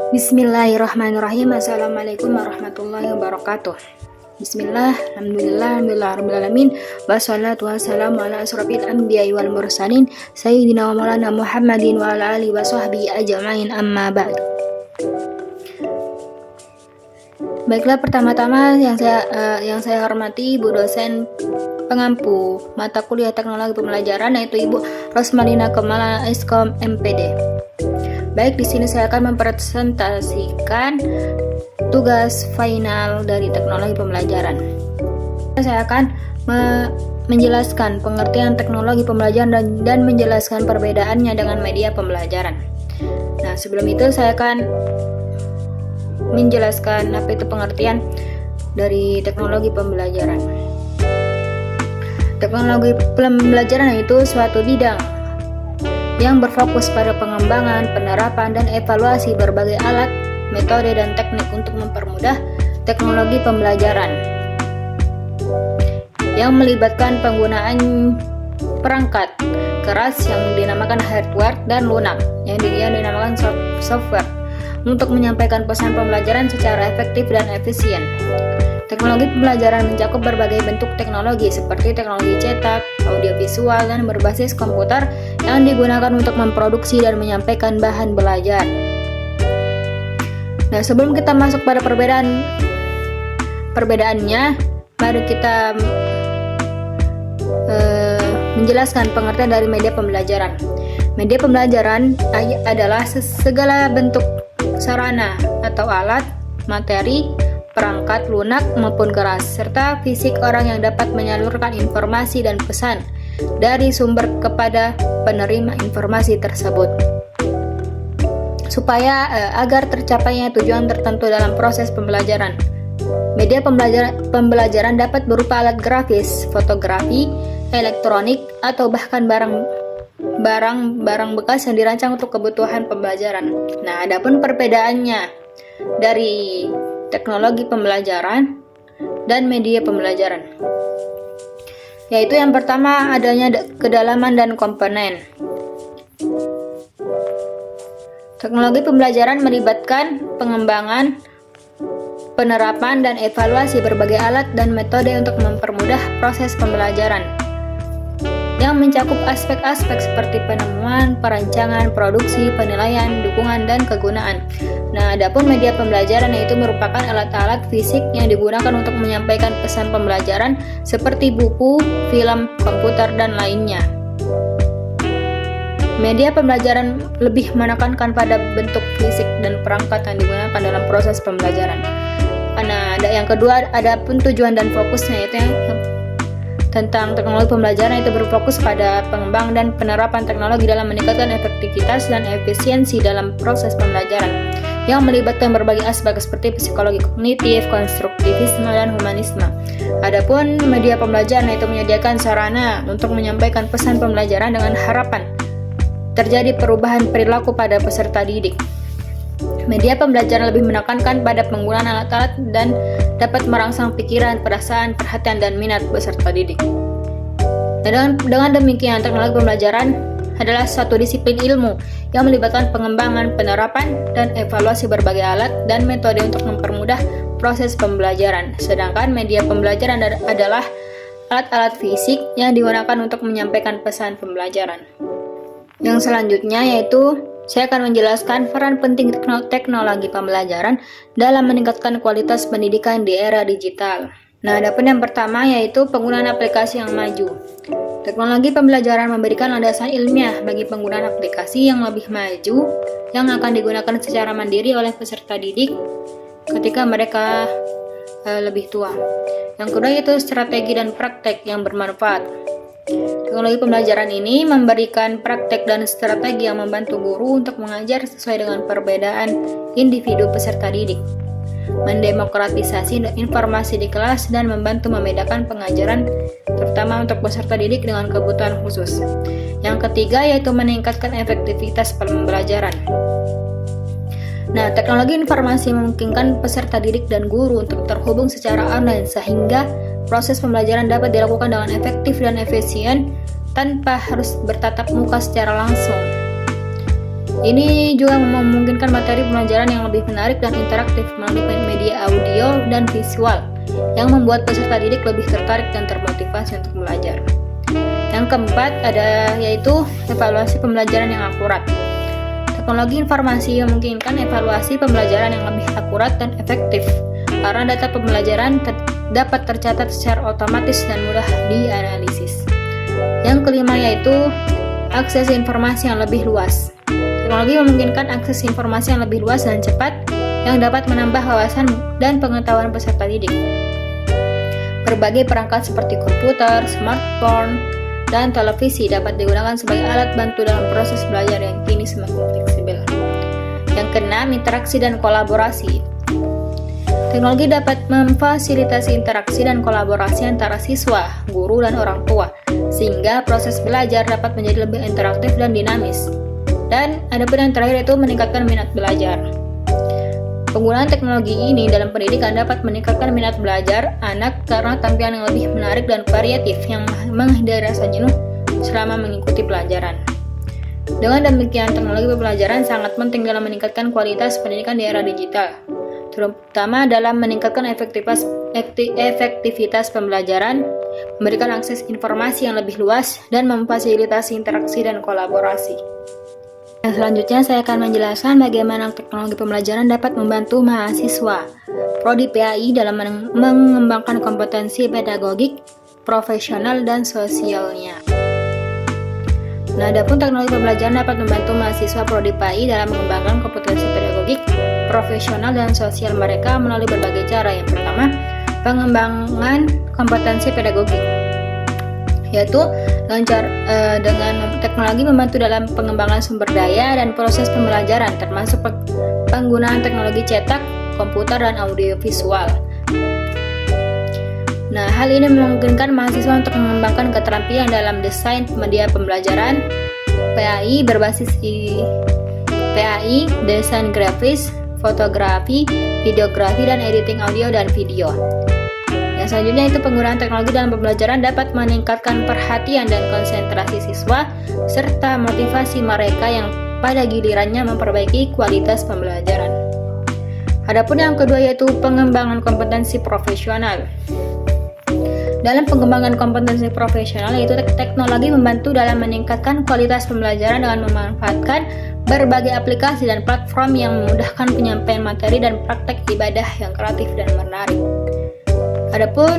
Bismillahirrahmanirrahim. Assalamualaikum warahmatullahi wabarakatuh. Bismillah, alhamdulillah, wassalatu wassalamu ala asrofil anbiya'i wal mursalin sayyidina wa maulana Muhammadin wa ala alihi wa sahbihi ajma'in, amma ba'd. Baiklah, pertama-tama yang saya hormati Bu dosen pengampu mata kuliah teknologi pembelajaran, yaitu Ibu Rosmalina Kemala Eskom MPD. Baik, di sini saya akan mempresentasikan tugas final dari teknologi pembelajaran. Saya akan menjelaskan pengertian teknologi pembelajaran dan menjelaskan perbedaannya dengan media pembelajaran. Nah, sebelum itu saya akan menjelaskan apa itu pengertian dari teknologi pembelajaran. Teknologi pembelajaran itu suatu bidang yang berfokus pada pengembangan, penerapan, dan evaluasi berbagai alat, metode, dan teknik untuk mempermudah teknologi pembelajaran yang melibatkan penggunaan perangkat keras yang dinamakan hardware dan lunak yang dinamakan software untuk menyampaikan pesan pembelajaran secara efektif dan efisien. Teknologi pembelajaran mencakup berbagai bentuk teknologi seperti teknologi cetak, audiovisual, dan berbasis komputer yang digunakan untuk memproduksi dan menyampaikan bahan belajar. Nah, sebelum kita masuk pada perbedaannya, mari kita menjelaskan pengertian dari media pembelajaran. Media pembelajaran adalah segala bentuk sarana atau alat, materi, perangkat lunak maupun keras, serta fisik orang yang dapat menyalurkan informasi dan pesan dari sumber kepada penerima informasi tersebut supaya agar tercapainya tujuan tertentu dalam proses pembelajaran. Media pembelajaran dapat berupa alat grafis, fotografi, elektronik, atau bahkan barang bekas yang dirancang untuk kebutuhan pembelajaran. Nah, adapun perbedaannya dari teknologi pembelajaran dan media pembelajaran, yaitu yang pertama adanya kedalaman dan komponen. Teknologi pembelajaran melibatkan pengembangan, penerapan, dan evaluasi berbagai alat dan metode untuk mempermudah proses pembelajaran yang mencakup aspek-aspek seperti penemuan, perancangan, produksi, penilaian, dukungan, dan kegunaan. Nah, adapun media pembelajaran yaitu merupakan alat-alat fisik yang digunakan untuk menyampaikan pesan pembelajaran seperti buku, film, komputer, dan lainnya. Media pembelajaran lebih menekankan pada bentuk fisik dan perangkat yang digunakan dalam proses pembelajaran. Nah, yang kedua, adapun tujuan dan fokusnya yaitu tentang teknologi pembelajaran itu berfokus pada pengembangan dan penerapan teknologi dalam meningkatkan efektivitas dan efisiensi dalam proses pembelajaran yang melibatkan berbagai aspek seperti psikologi kognitif, konstruktivisme, dan humanisme. Adapun media pembelajaran itu menyediakan sarana untuk menyampaikan pesan pembelajaran dengan harapan terjadi perubahan perilaku pada peserta didik. Media pembelajaran lebih menekankan pada penggunaan alat-alat dan dapat merangsang pikiran, perasaan, perhatian, dan minat peserta didik. Dengan demikian, teknologi pembelajaran adalah suatu disiplin ilmu yang melibatkan pengembangan, penerapan, dan evaluasi berbagai alat dan metode untuk mempermudah proses pembelajaran. Sedangkan media pembelajaran adalah alat-alat fisik yang digunakan untuk menyampaikan pesan pembelajaran. Yang selanjutnya yaitu saya akan menjelaskan peran penting teknologi pembelajaran dalam meningkatkan kualitas pendidikan di era digital. Nah, adapun yang pertama yaitu penggunaan aplikasi yang maju. Teknologi pembelajaran memberikan landasan ilmiah bagi penggunaan aplikasi yang lebih maju yang akan digunakan secara mandiri oleh peserta didik ketika mereka lebih tua. Yang kedua yaitu strategi dan praktek yang bermanfaat. Teknologi pembelajaran ini memberikan praktek dan strategi yang membantu guru untuk mengajar sesuai dengan perbedaan individu peserta didik, mendemokratisasi informasi di kelas, dan membantu membedakan pengajaran terutama untuk peserta didik dengan kebutuhan khusus. Yang ketiga yaitu meningkatkan efektivitas pembelajaran. Nah, teknologi informasi memungkinkan peserta didik dan guru untuk terhubung secara online sehingga proses pembelajaran dapat dilakukan dengan efektif dan efisien tanpa harus bertatap muka secara langsung. Ini juga memungkinkan materi pembelajaran yang lebih menarik dan interaktif melalui media audio dan visual yang membuat peserta didik lebih tertarik dan termotivasi untuk belajar. Yang keempat yaitu evaluasi pembelajaran yang akurat. Teknologi informasi memungkinkan evaluasi pembelajaran yang lebih akurat dan efektif karena data pembelajaran dapat tercatat secara otomatis dan mudah dianalisis. Yang kelima yaitu akses informasi yang lebih luas. Teknologi memungkinkan akses informasi yang lebih luas dan cepat yang dapat menambah wawasan dan pengetahuan peserta didik. Berbagai perangkat seperti komputer, smartphone, dan televisi dapat digunakan sebagai alat bantu dalam proses belajar yang kini semakin fleksibel. Yang keenam, interaksi dan kolaborasi. Teknologi dapat memfasilitasi interaksi dan kolaborasi antara siswa, guru, dan orang tua, sehingga proses belajar dapat menjadi lebih interaktif dan dinamis. Dan adapun yang terakhir yaitu meningkatkan minat belajar. Penggunaan teknologi ini dalam pendidikan dapat meningkatkan minat belajar anak karena tampilan yang lebih menarik dan variatif yang menghindari rasa jenuh selama mengikuti pelajaran. Dengan demikian, teknologi pembelajaran sangat penting dalam meningkatkan kualitas pendidikan di era digital, terutama dalam meningkatkan efektivitas pembelajaran, memberikan akses informasi yang lebih luas, dan memfasilitasi interaksi dan kolaborasi. Selanjutnya saya akan menjelaskan bagaimana teknologi pembelajaran dapat membantu mahasiswa Prodi PAI dalam mengembangkan kompetensi pedagogik, profesional, dan sosialnya. Nah, adapun teknologi pembelajaran dapat membantu mahasiswa Prodi PAI dalam mengembangkan kompetensi pedagogik, profesional, dan sosial mereka melalui berbagai cara. Yang pertama, pengembangan kompetensi pedagogik, yaitu dengan teknologi membantu dalam pengembangan sumber daya dan proses pembelajaran, termasuk penggunaan teknologi cetak, komputer, dan audiovisual. Nah, hal ini memungkinkan mahasiswa untuk mengembangkan keterampilan dalam desain media pembelajaran, PAI berbasis PAI, desain grafis, fotografi, videografi, dan editing audio dan video. Selanjutnya itu penggunaan teknologi dalam pembelajaran dapat meningkatkan perhatian dan konsentrasi siswa serta motivasi mereka yang pada gilirannya memperbaiki kualitas pembelajaran. Adapun yang kedua yaitu pengembangan kompetensi profesional. Dalam pengembangan kompetensi profesional yaitu teknologi membantu dalam meningkatkan kualitas pembelajaran dengan memanfaatkan berbagai aplikasi dan platform yang memudahkan penyampaian materi dan praktek ibadah yang kreatif dan menarik. Adapun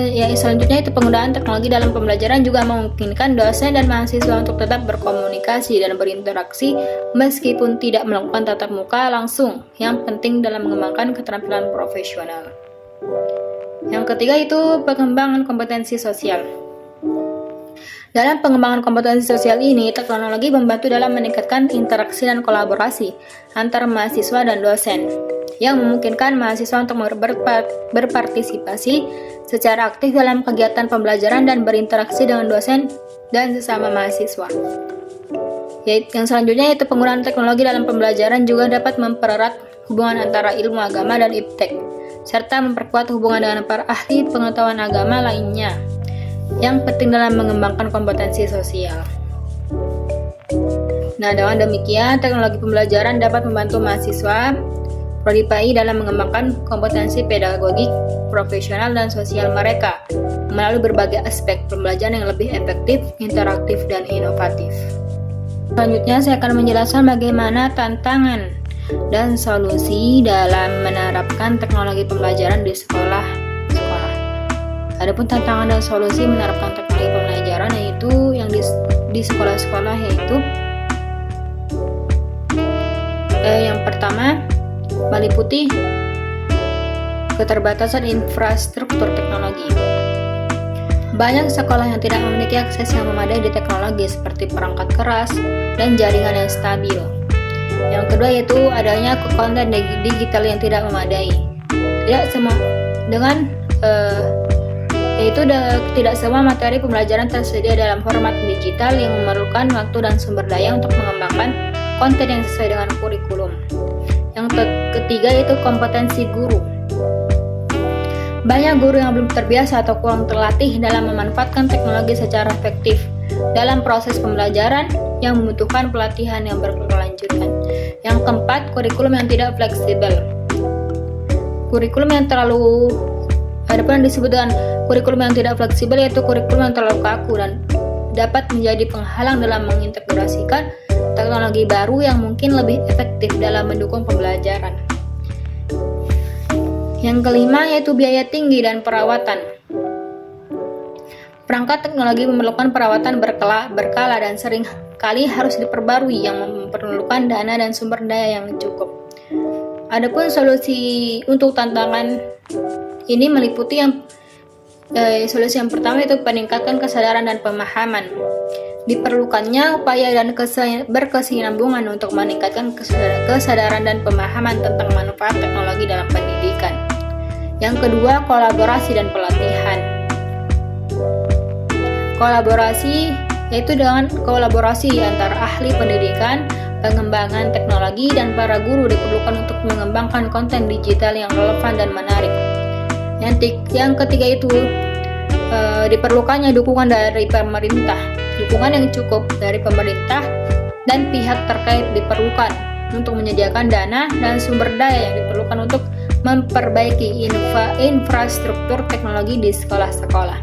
yang selanjutnya itu penggunaan teknologi dalam pembelajaran juga memungkinkan dosen dan mahasiswa untuk tetap berkomunikasi dan berinteraksi meskipun tidak melakukan tatap muka langsung, yang penting dalam mengembangkan keterampilan profesional. Yang ketiga itu pengembangan kompetensi sosial. Dalam pengembangan kompetensi sosial ini, teknologi membantu dalam meningkatkan interaksi dan kolaborasi antar mahasiswa dan dosen, yang memungkinkan mahasiswa untuk berpartisipasi secara aktif dalam kegiatan pembelajaran dan berinteraksi dengan dosen dan sesama mahasiswa. Yang selanjutnya yaitu penggunaan teknologi dalam pembelajaran juga dapat mempererat hubungan antara ilmu agama dan iptek, serta memperkuat hubungan dengan para ahli pengetahuan agama lainnya, yang penting dalam mengembangkan kompetensi sosial. Nah, dengan demikian, teknologi pembelajaran dapat membantu mahasiswa Prodi PAI dalam mengembangkan kompetensi pedagogik, profesional, dan sosial mereka melalui berbagai aspek pembelajaran yang lebih efektif, interaktif, dan inovatif. Selanjutnya, saya akan menjelaskan bagaimana tantangan dan solusi dalam menerapkan teknologi pembelajaran di sekolah. Adapun tantangan dan solusi menerapkan teknologi pembelajaran yaitu yang di sekolah-sekolah yaitu yang pertama meliputi keterbatasan infrastruktur teknologi. Banyak sekolah yang tidak memiliki akses yang memadai di teknologi seperti perangkat keras dan jaringan yang stabil. Yang kedua yaitu adanya konten digital yang tidak memadai. Tidak semua materi pembelajaran tersedia dalam format digital yang memerlukan waktu dan sumber daya untuk mengembangkan konten yang sesuai dengan kurikulum. Yang ketiga yaitu kompetensi guru. Banyak guru yang belum terbiasa atau kurang terlatih dalam memanfaatkan teknologi secara efektif dalam proses pembelajaran yang membutuhkan pelatihan yang berkelanjutan. melanjutkan. Yang keempat, kurikulum yang tidak fleksibel. Kurikulum yang terlalu ada pun disebut dengan kurikulum yang tidak fleksibel, yaitu kurikulum yang terlalu kaku dan dapat menjadi penghalang dalam mengintegrasikan teknologi baru yang mungkin lebih efektif dalam mendukung pembelajaran. Yang kelima yaitu biaya tinggi dan perawatan. Perangkat teknologi memerlukan perawatan berkala dan sering kali harus diperbarui yang memerlukan dana dan sumber daya yang cukup. Adapun solusi untuk tantangan ini meliputi solusi yang pertama yaitu peningkatan kesadaran dan pemahaman. Diperlukannya upaya dan berkesinambungan untuk meningkatkan kesadaran dan pemahaman tentang manfaat teknologi dalam pendidikan. Yang kedua, kolaborasi dan pelatihan. Kolaborasi yaitu dengan kolaborasi antara ahli pendidikan, pengembangan teknologi, dan para guru diperlukan untuk mengembangkan konten digital yang relevan dan menarik. Yang ketiga itu diperlukannya dukungan dari pemerintah. Dukungan yang cukup dari pemerintah dan pihak terkait diperlukan untuk menyediakan dana dan sumber daya yang diperlukan untuk memperbaiki infrastruktur teknologi di sekolah-sekolah.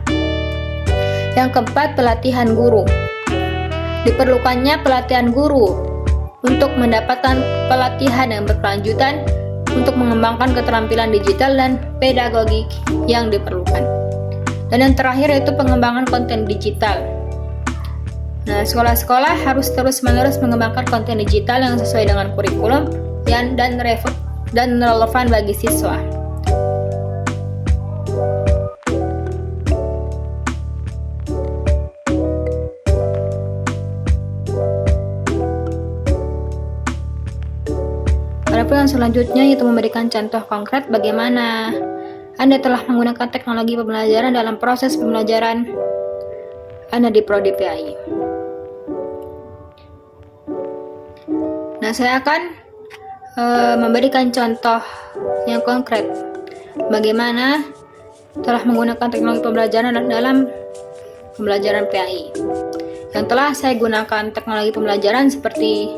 Yang keempat, pelatihan guru. Diperlukannya pelatihan guru untuk mendapatkan pelatihan yang berkelanjutan untuk mengembangkan keterampilan digital dan pedagogik yang diperlukan. Dan yang terakhir yaitu pengembangan konten digital. Nah, sekolah-sekolah harus terus-menerus mengembangkan konten digital yang sesuai dengan kurikulum dan relevan bagi siswa. Adapun yang selanjutnya yaitu memberikan contoh konkret bagaimana Anda telah menggunakan teknologi pembelajaran dalam proses pembelajaran Anda di Prodi PAI. Nah, saya akan memberikan contoh yang konkret bagaimana telah menggunakan teknologi pembelajaran dalam pembelajaran PAI. Yang telah saya gunakan teknologi pembelajaran seperti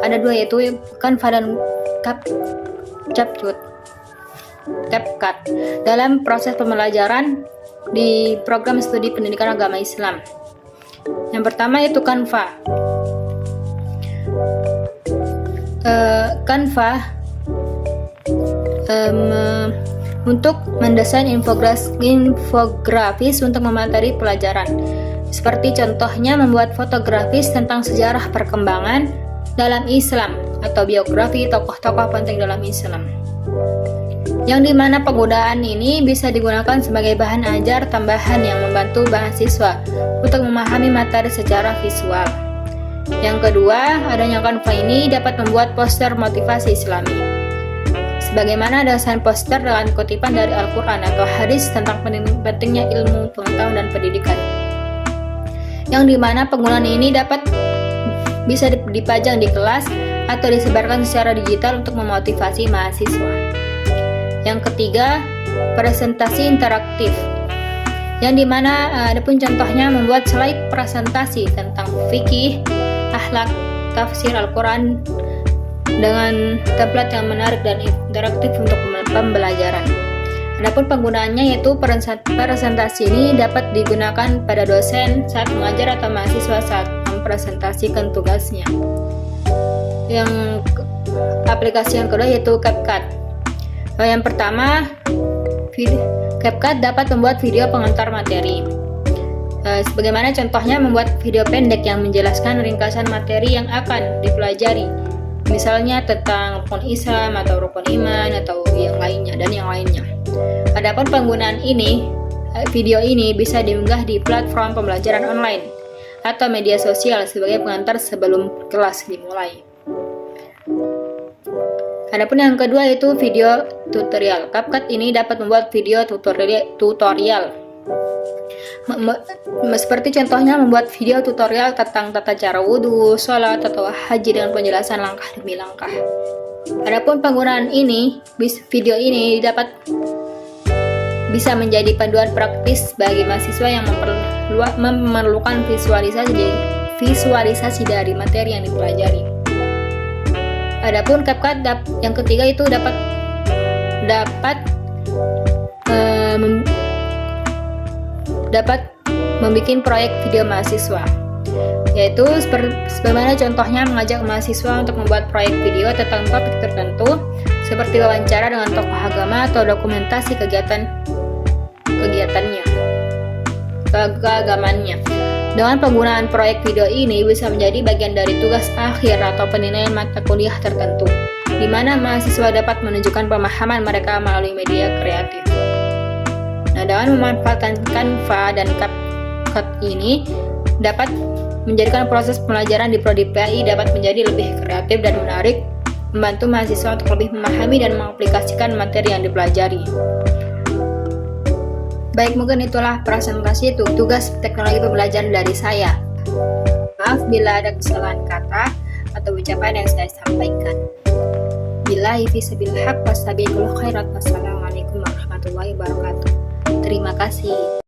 ada dua yaitu Canva dan CapCut dalam proses pembelajaran di program studi pendidikan agama Islam. Yang pertama yaitu Canva. Canva untuk mendesain infografis untuk memateri pelajaran. Seperti contohnya membuat fotografis tentang sejarah perkembangan dalam Islam atau biografi tokoh-tokoh penting dalam Islam. Yang dimana penggunaan ini bisa digunakan sebagai bahan ajar tambahan yang membantu mahasiswa untuk memahami materi secara visual. Yang kedua, adanya Canva ini dapat membuat poster motivasi Islami. Sebagaimana desain poster dengan kutipan dari Al-Quran atau hadis tentang pentingnya ilmu, pengetahuan, dan pendidikan. Yang dimana penggunaan ini bisa dipajang di kelas atau disebarkan secara digital untuk memotivasi mahasiswa. Yang ketiga, presentasi interaktif. Yang dimana adapun contohnya membuat slide presentasi tentang fikih, akhlak, tafsir Al-Quran dengan template yang menarik dan interaktif untuk pembelajaran. Adapun penggunaannya yaitu presentasi ini dapat digunakan pada dosen saat mengajar atau mahasiswa saat mempresentasikan tugasnya. Yang aplikasi yang kedua yaitu CapCut. Yang pertama, CapCut dapat membuat video pengantar materi. Sebagaimana contohnya membuat video pendek yang menjelaskan ringkasan materi yang akan dipelajari, misalnya tentang rukun Islam atau rukun iman atau yang lainnya. Adapun penggunaan video ini bisa diunggah di platform pembelajaran online atau media sosial sebagai pengantar sebelum kelas dimulai. Adapun yang kedua yaitu video tutorial. CapCut ini dapat membuat video tutorial. Seperti contohnya membuat video tutorial tentang tata cara wudhu, sholat, atau haji dengan penjelasan langkah demi langkah. Adapun penggunaan video ini bisa menjadi panduan praktis bagi mahasiswa yang memerlukan visualisasi dari materi yang dipelajari. Adapun CapCut yang ketiga itu dapat membuat proyek video mahasiswa, yaitu sebagaimana contohnya mengajak mahasiswa untuk membuat proyek video tentang topik tertentu seperti wawancara dengan tokoh agama atau dokumentasi keagamannya. Dengan penggunaan proyek video ini bisa menjadi bagian dari tugas akhir atau penilaian mata kuliah tertentu, di mana mahasiswa dapat menunjukkan pemahaman mereka melalui media kreatif. Nah, dengan memanfaatkan Canva dan CapCut ini dapat menjadikan proses pembelajaran di Prodi PAI dapat menjadi lebih kreatif dan menarik, membantu mahasiswa untuk lebih memahami dan mengaplikasikan materi yang dipelajari. Baik, mungkin itulah presentasi tugas teknologi pembelajaran dari saya. Maaf bila ada kesalahan kata atau ucapan yang saya sampaikan. Billahi fisabilil haq wastabiqul khairat. Wassalamualaikum warahmatullahi wabarakatuh. Terima kasih.